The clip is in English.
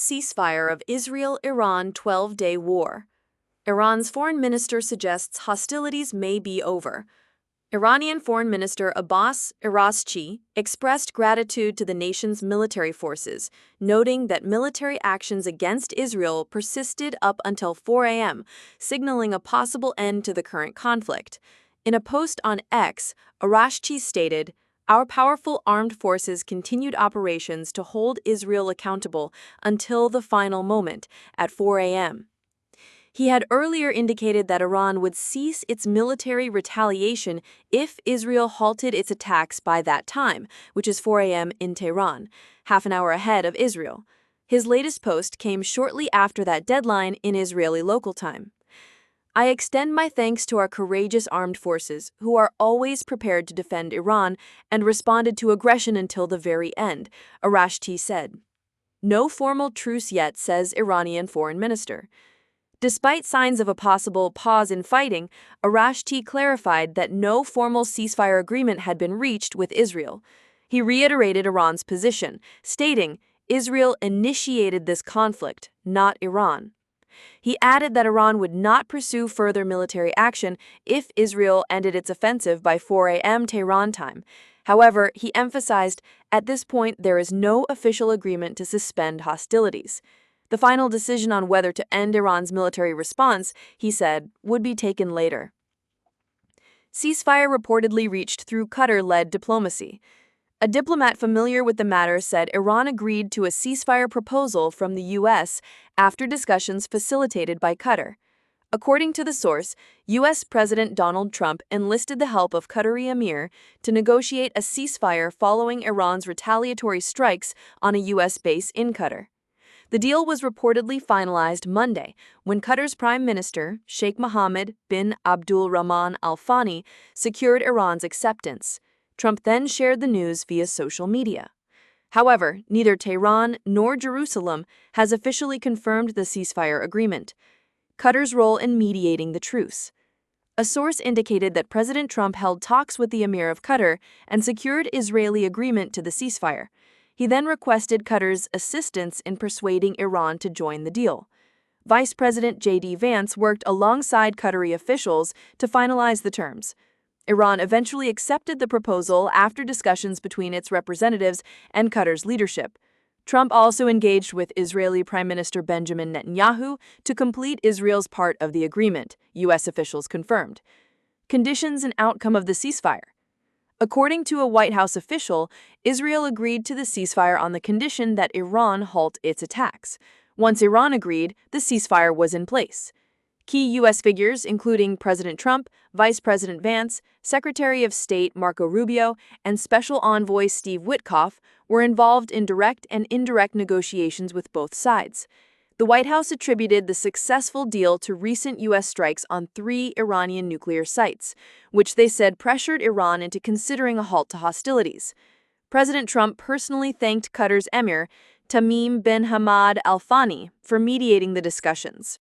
Ceasefire of Israel-Iran 12-day war. Iran's foreign minister suggests hostilities may be over. Iranian Foreign Minister Abbas Araghchi expressed gratitude to the nation's military forces, noting that military actions against Israel persisted up until 4 a.m., signaling a possible end to the current conflict. In a post on X, Araghchi stated, "Our powerful armed forces continued operations to hold Israel accountable until the final moment, at 4 a.m. He had earlier indicated that Iran would cease its military retaliation if Israel halted its attacks by that time, which is 4 a.m. in Tehran, half an hour ahead of Israel. His latest post came shortly after that deadline in Israeli local time. "I extend my thanks to our courageous armed forces, who are always prepared to defend Iran and responded to aggression until the very end," Araghchi said. No formal truce yet, says Iranian foreign minister. Despite signs of a possible pause in fighting, Araghchi clarified that no formal ceasefire agreement had been reached with Israel. He reiterated Iran's position, stating, "Israel initiated this conflict, not Iran." He added that Iran would not pursue further military action if Israel ended its offensive by 4 a.m. Tehran time. However, he emphasized, at this point there is no official agreement to suspend hostilities. The final decision on whether to end Iran's military response, he said, would be taken later. Ceasefire reportedly reached through Qatar-led diplomacy. A diplomat familiar with the matter said Iran agreed to a ceasefire proposal from the U.S. after discussions facilitated by Qatar. According to the source, U.S. President Donald Trump enlisted the help of Qatari emir to negotiate a ceasefire following Iran's retaliatory strikes on a U.S. base in Qatar. The deal was reportedly finalized Monday when Qatar's Prime Minister, Sheikh Mohammed bin Abdul Rahman Al Thani, secured Iran's acceptance. Trump then shared the news via social media. However, neither Tehran nor Jerusalem has officially confirmed the ceasefire agreement. Qatar's role in mediating the truce. A source indicated that President Trump held talks with the Emir of Qatar and secured Israeli agreement to the ceasefire. He then requested Qatar's assistance in persuading Iran to join the deal. Vice President J.D. Vance worked alongside Qatari officials to finalize the terms. Iran eventually accepted the proposal after discussions between its representatives and Qatar's leadership. Trump also engaged with Israeli Prime Minister Benjamin Netanyahu to complete Israel's part of the agreement, U.S. officials confirmed. Conditions and outcome of the ceasefire. According to a White House official, Israel agreed to the ceasefire on the condition that Iran halt its attacks. Once Iran agreed, the ceasefire was in place. Key U.S. figures, including President Trump, Vice President Vance, Secretary of State Marco Rubio, and Special Envoy Steve Witkoff, were involved in direct and indirect negotiations with both sides. The White House attributed the successful deal to recent U.S. strikes on 3 Iranian nuclear sites, which they said pressured Iran into considering a halt to hostilities. President Trump personally thanked Qatar's emir, Tamim bin Hamad Al Thani, for mediating the discussions.